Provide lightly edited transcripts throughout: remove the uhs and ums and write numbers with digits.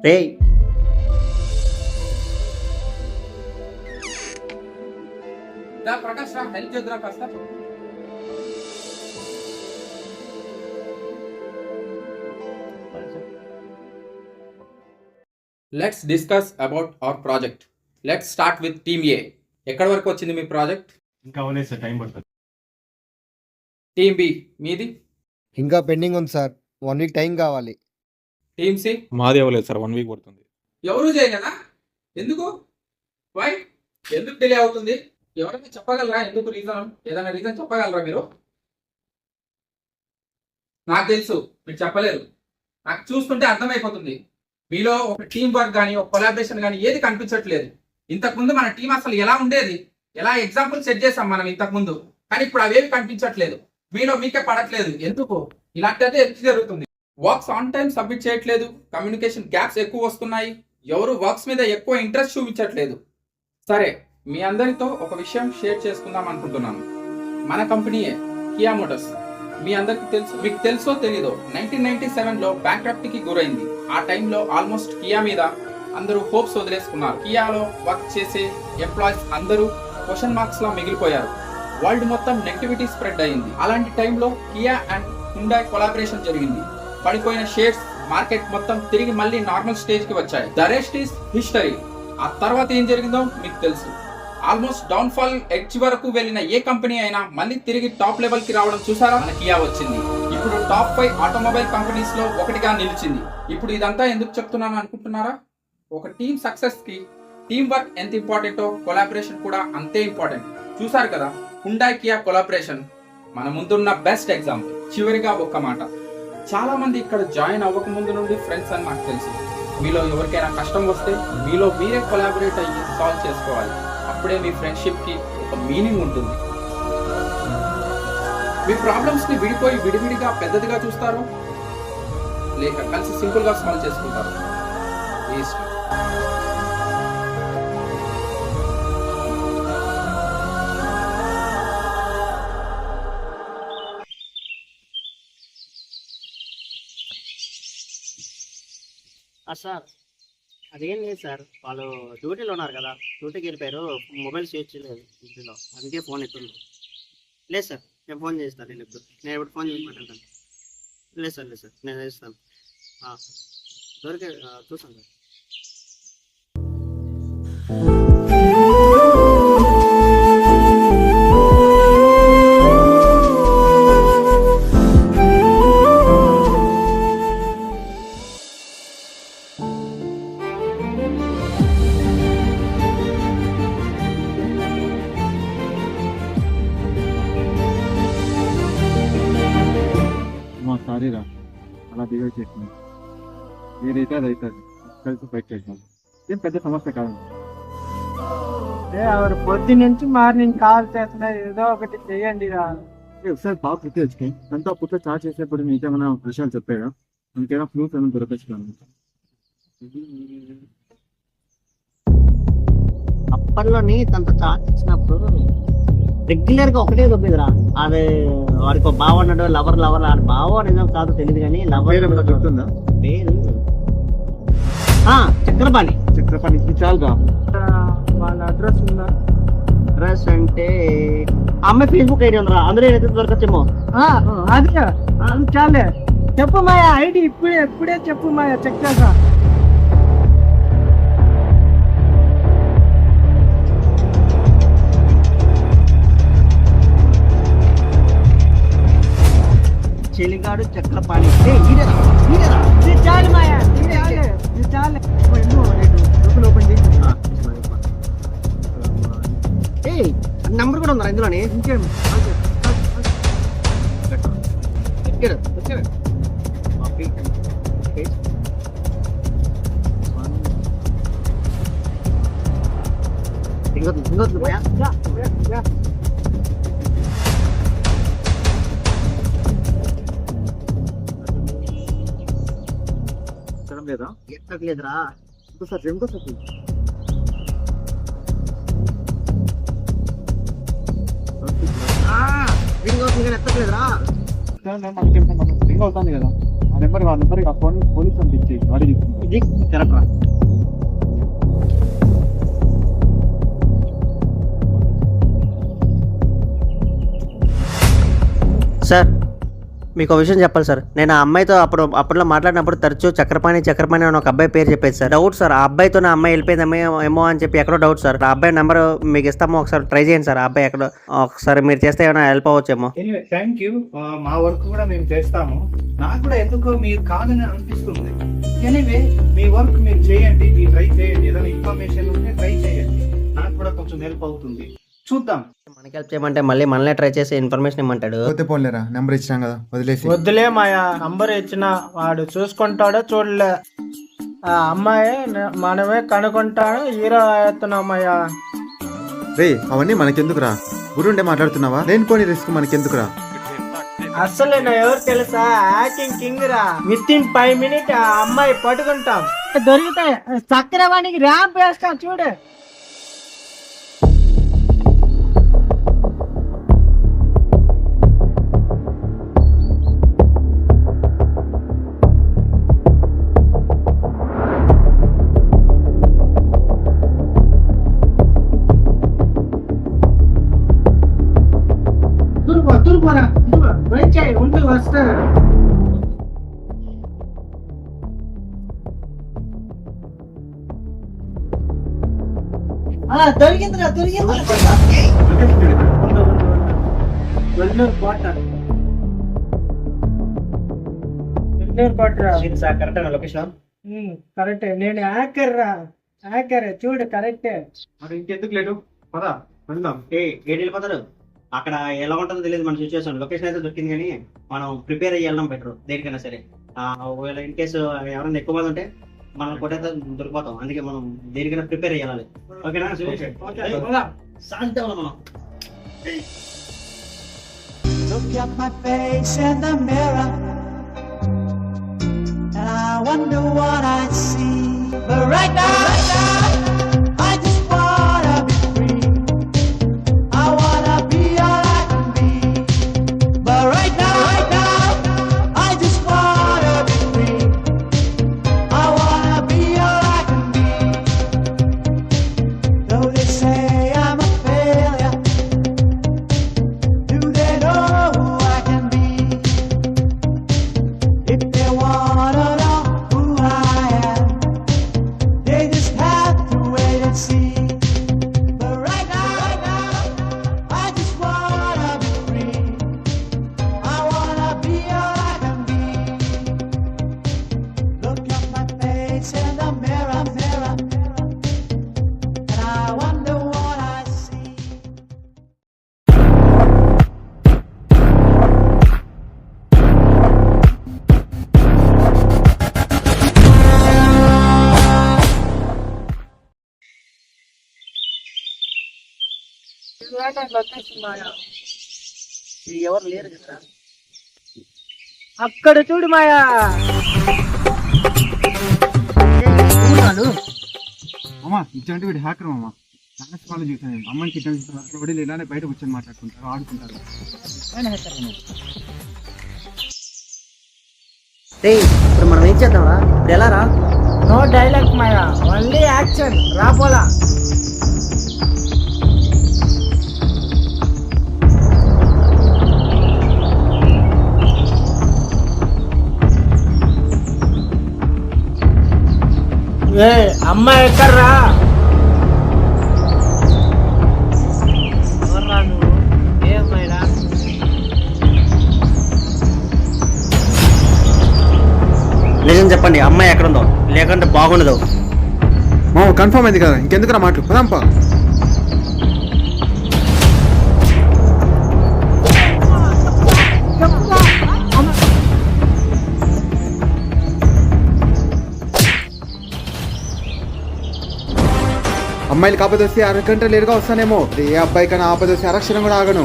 రేయ్ ప్రకాష్ హెల్ప్ చేద్దురా కాస్త. Let's discuss about our project. Let's start with team A. ఎక్కడి వరకు వచ్చింది మీ ప్రాజెక్ట్? ఇంకా అవ్వలేదు సార్, టైం పడుతుంది. టీమ్ బి మీది? ఇంకా పెండింగ్ ఉంది సార్, 1 వీక్ టైం కావాలి. Team C? మాది అవ్వలేదు సార్, 1 వీక్ పడుతుంది. ఎవరు చేయలేదా? ఎందుకు? వై? ఎందుకు డిలే అవుతుంది? ఎవరైనా చెప్పగలరా? ఎందుకు రీజన్? ఏదైనా రీజన్ చెప్పగలరా మీరు? నాకు తెలుసు మీరు చెప్పలేరు, నాకు చూస్తుంటే అర్థమైపోతుంది. మీలో ఒక టీం వర్క్ కానీ ఒక కొలాబరేషన్ కానీ ఏది కనిపించట్లేదు. ఇంతకుముందు మన టీం అసలు ఎలా ఉండేది, ఎలా ఎగ్జాంపుల్ సెట్ చేసాం మనం ఇంతకుముందు, కానీ ఇప్పుడు అవేవి కనిపించట్లేదు. మీలో మీకే పడట్లేదు. ఎందుకు ఇలాంటిదే ఎందుకు జరుగుతుంది? వర్క్స్ ఆన్ టైం సబ్మిట్ చేయట్లేదు, కమ్యూనికేషన్ గ్యాప్స్ ఎక్కువ వస్తున్నాయి, ఎవరు వర్క్స్ మీద ఎక్కువ ఇంట్రెస్ట్ చూపించట్లేదు. సరే, మీ అందరితో ఒక విషయం షేర్ చేసుకుందాం అనుకుంటున్నాను. మన కంపెనీయే కియా మోటార్స్. మీ అందరికి తెలుసు, మీకు తెలుసో తెలీదో, 1997లో బ్యాంక్రప్ట్కి గురైంది. ఆ టైంలో ఆల్మోస్ట్ కియా మీద అందరూ హోప్స్ వదిలేసుకున్నారు. కియాలో వర్క్ చేసే ఎంప్లాయీస్ అందరూ క్వశ్చన్ మార్క్స్ లా మిగిలిపోయారు. వరల్డ్ మొత్తం నెగటివిటీ స్ప్రెడ్ అయింది. అలాంటి టైంలో కియా అండ్ హ్యుండాయ్ కొలాబరేషన్ జరిగింది. పడిపోయిన షేర్స్ మార్కెట్ మొత్తం తిరిగి మళ్ళీ నార్మల్ స్టేజ్ కి వచ్చాయి. The rest is history. ఆ తర్వాత ఏం జరిగిందో మీకు తెలుసు. ఆల్మోస్ట్ డౌన్ ఫాల్ ఎడ్జ్ వరకు వెళ్ళిన ఏ కంపెనీ అయినా మళ్ళీ తిరిగి టాప్ లెవెల్ కి రావడం చూసారా? మన కియా వచ్చింది. ఇప్పుడు టాప్ 5 ఆటోమొబైల్ కంపెనీస్ లో ఒకటిగా నిలిచింది. ఇప్పుడు ఇదంతా ఎందుకు చెప్తున్నాను అనుకుంటున్నారా? ఒక టీమ్ సక్సెస్ కి టీమ్ వర్క్ ఎంత ఇంపార్టెంటో కొలాబరేషన్ కూడా అంతే ఇంపార్టెంట్. చూసారు కదా హ్యుండాయ్ కియా కొలాబరేషన్ మన ముందున్న బెస్ట్ ఎగ్జాంపుల్. చివరిగా ఒక్క మాట, చాలా మంది ఇక్కడ జాయిన్ అవ్వక ముందు నుండి ఫ్రెండ్స్ అని నాకు తెలుసు. మీలో ఎవరికైనా కష్టం వస్తే మీలో మీరే కొలాబరేట్ అయ్యి సాల్వ్ చేసుకోవాలి. అప్పుడే మీ ఫ్రెండ్షిప్ కి ఒక మీనింగ్ ఉంటుంది. మీ ప్రాబ్లమ్స్ ని విడిపోయి విడివిడిగా పెద్దదిగా చూస్తారు, లేక కలిసి సింపుల్ గా సాల్వ్ చేసుకుంటారు. సార్ అదేం లేదు సార్, వాళ్ళు డ్యూటీలో ఉన్నారు కదా, డ్యూటీకి వెళ్ళిపోయారు, మొబైల్ స్విచ్ చేయలేదు ఇంట్లో, అందుకే ఫోన్ ఎత్తుంది. లేదు సార్, నేను ఫోన్ చేస్తాను. నేను ఇప్పుడు ఫోన్ చేసి మాట్లాడతాను. లేదు సార్ నేను చేస్తాను. దొరికే చూసాను సార్. సారీరా, అలా బిహేవ్ చేసినాం. ఏదైతే అది అవుతుంది, కలిసి ఫైట్ చేసినాం. ఏం పెద్ద సమస్య కాదు. ఎవరు పొద్దు నుంచి మార్నింగ్ కాల్ చేస్తున్నారు, ఏదో ఒకటి చెయ్యండి రా. ఒకసారి బాగా గుర్తు తెచ్చుకో, అంతా పుట్ట చార్జ్ చేసేప్పుడు మీకేమైనా విషయాలు చెప్పారా? ఇంకేమైనా ప్రూఫ్ ఏమైనా దొరకచ్చుకోండి. అప్పట్లోని తనతో చార్జ్ ఇచ్చినప్పుడు రెగ్యులర్ గా ఒకటే దొబ్బిదిరా. అది వాడికి ఒక బావ అన్నాడు, లవర్ ఆడు బావ నిజం కాదు తెలియదు కానీ లవర్ గుర్తుందా? పేరు చక్రపాణి. చాలుగా వాళ్ళ అడ్రస్ ఉందా? అడ్రస్ అంటే అమ్మాయి ఫేస్బుక్ ఐడి ఉందిరా, అందులో ఏదైతే దొరకచ్చేమో. అది చాలే, చెప్పు మాయా ఐడి. ఇప్పుడే చెప్పు మాయా, చెక్ చేసా. చెలిగాడు చక్రపాణి. చాలు మాయా, చాలే. ఓపెన్ చేసి ఏ నంబర్ కూడా ఉందా ఇందులోనే? ఇంకేం ఇక్కడ వచ్చాడు. Copy paste. ఇంకొద్దు భయ్యా. ఎక్కడం లేదా? ఎక్కట్లేదురా. ఇంకోసారి రింగ్ అవుతుంది కానీ ఎత్తట్లేదురా. రింగ్ అవుతుంది కదా, ఆ నెంబర్ ఆ ఫోన్ పోలీస్ పంపించి వాడే చూసుకుంటారు. ఇది కరెక్ట్ రా. సార్ మీకు ఒక విషయం చెప్పాలి సార్. నేను ఆ అమ్మాయితో అప్పట్లో మాట్లాడినప్పుడు తరచూ చక్రపాణి అని ఒక అబ్బాయి పేరు చెప్పేది సార్. డౌట్ సార్, ఆ అబ్బాయితో నా అమ్మాయి వెళ్ళిపోయింది ఏమో అని చెప్పి ఎక్కడో డౌట్ సార్. ఆ అబ్బాయి నెంబర్ మీకు ఇస్తామో ఒకసారి ట్రై చేయండి సార్. ఆ అబ్బాయి ఎక్కడో ఒకసారి మీరు చేస్తే ఏమైనా హెల్ప్ అవ్వచ్చేమో. Anyway thank you. మా వర్క్ కూడా మేము చేస్తాము. నాకు కూడా ఎందుకో మీరు కాదని అనిపిస్తుంది. ఎనీవే మీ వర్క్ మీరు చేయండి, మీరు ట్రై చేయండి. ఏదైనా ఇన్ఫర్మేషన్ ఉంటే ట్రై చేయండి, నాకు కూడా కొంచెం హెల్ప్ అవుతుంది. చూద్దాం. మనకి హెల్ప్ చేయమంటే మళ్ళీ మనలే ట్రై చేసి ఇన్ఫర్మేషన్ ఇమ్మంటాడు. పోతే పోలేరా, నెంబర్ ఇచ్చినాం కదా, వదిలేసి. వద్దులే మాయా, నంబర్ ఇచ్చిన వాడు చూసుకుంటాడో చూడలే. ఆ అమ్మాయి మనమే కనుక్కుంటాను. హీరో అవుతున్నాం మాయా. రే అవన్నీ మనకెందుకురా, గురుండే మాట్లాడుతున్నావా? లేనిపోని రిస్క్ మనకెందుకురా? అసలు నేను ఎవరు తెలుసా? యాక్టింగ్ కింగ్ రా. విత్ ఇన్ 5 minutes ఆ అమ్మాయి పట్టుకుంటాం. దొరుకుతాయి. చక్రవాణికి ర్యాంప్ వేస్తాం చూడు. తురుకోరా వచ్చాయి ఉండి వస్తా. దొరికిందిరా వెల్లూరు కోట. కరెక్ట్ లొకేషన్ కరెక్టే. నేను హ్యాకర్ రా, హ్యాకర్ చూడు కరెక్టే. మరి ఇంకెందుకు లేటు, పదా వెళ్దాం. గేట్ వెళ్ళిపోతారు. అక్కడ ఎలా ఉంటుందో తెలియదు మన సిచ్యువేషన్. లొకేషన్ అయితే దొరికింది కానీ మనం ప్రిపేర్ అయ్యి వెళ్ళడం బెటర్ దేనికైనా సరే. ఒకవేళ ఇన్ కేసు ఎవరైనా ఎక్కువ మంది ఉంటే మనం కొట్టేస్తే దొరికిపోతాం. అందుకే మనం దేనికైనా ప్రిపేర్ అయ్యాలి. ఓకేనా? సాధిద్దాం మనం. Look at my face in the mirror, and I wonder what I see. But right now, I just wanna be free. I wanna be all I can be. But right now, I just wanna be free. I wanna be all I can be. Though they say I'm a failure, do they know who I can be? If they wanna know who I am, they just have to wait and see. But right now, I just wanna be free. I wanna be all I can be. Look at my face in the mirror, and I wonder what I see. ఎవరు లేరు కదా. అక్కడ చూడు మాయా. అమ్మా ఇచ్చాంటే వీడు hacker అమ్మా. Channels follow చూసాను. అమ్మని కిడ్నాప్ ఇలానే బయట కూర్చొని మాట్లాడుకుంటారు, ఆడుకుంటారు. ఇప్పుడు మనం ఏం చేద్దాంరా? ఇప్పుడు ఎలా రా? నో డైలాగ్ మాయా, ఓన్లీ యాక్షన్. రాపోలా. అమ్మాయి ఎక్కడ్రా? ఎవర్రా నువ్వు? ఏ అమ్మాయిరా? నిజం చెప్పండి, అమ్మాయి ఎక్కడుందో, లేకుంటే బాగుండదు. కన్ఫర్మ్ అయింది కదా, ఇంకెందుకు మాటలు పదాంపా. అమ్మాయిలకి ఆపద వస్తే అరగంట లేరుగా వస్తానేమో, ఏ అబ్బాయికైనా ఆపద వస్తే అరక్షణం కూడా ఆగను.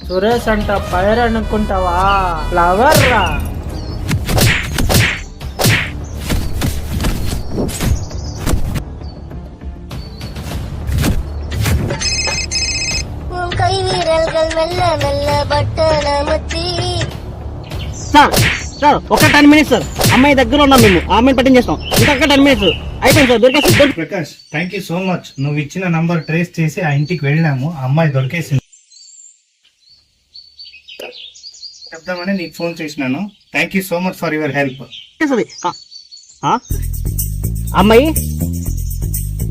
సురేష్ అంట ఫైర్ అనుకుంటావా? ఫ్లవర్ రా. கை வீரல்கள் மெல்ல மெல்ல பட்டன முத்தி సార్ సార్ ఒక 10 minutes సార్, అమ్మాయి దగ్గర ఉన్నాం మేము, అమ్మాయిని పట్టించేస్తాం. ఇంకొక 10 minutes అయిపోయింది సార్, దొరికేసి. Prakash, thank you so much. నువ్వు ఇచ్చిన నంబర్ ట్రేస్ చేసి ఆ ఇంటికి వెళ్ళాము, ఆ అమ్మాయి దొరికేసింది. చెప్దామని నీకు ఫోన్ చేసినాను. Thank you so much for your help. అమ్మాయి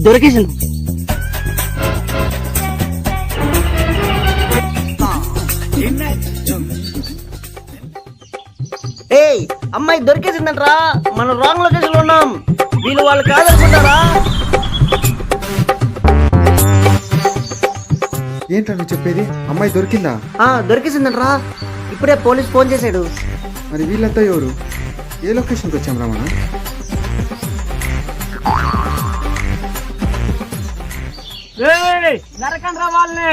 దొరికేసింది. ఏయ్, అమ్మాయి దొరికేసిందంటరా. మనం రాంగ్ లొకేషన్ లో ఉన్నాం, వీళ్ళు వాళ్ళు కాదనుకుంటారా? ఏంట్రా నువ్వు చెప్పేది? అమ్మాయి దొరికిందా? దొరికేసిందంటరా, ఇప్పుడే పోలీస్ ఫోన్ చేశాడు. మరి వీళ్ళంతా ఎవరు? ఏ లొకేషన్కి వచ్చాం రా మనం? నరకండ్రా వాళ్ళని.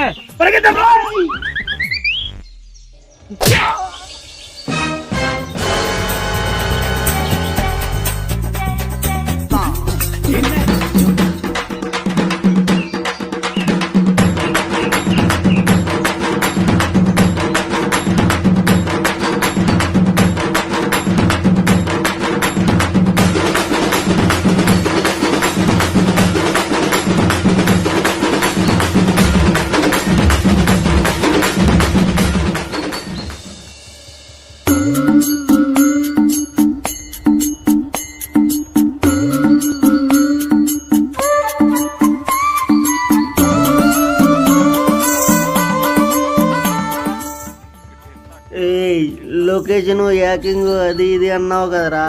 లొకేషన్ యాకింగ్ అది ఇది అన్నావు కదరా.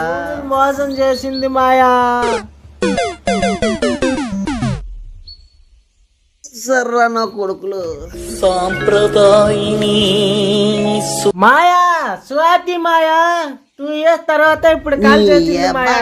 మోసం చేసింది మాయా. సర్రా నా కొడుకులు. మాయా, స్వాతి మాయా 2 years తర్వాత ఇప్పుడు కాల్ చేసింది మాయా.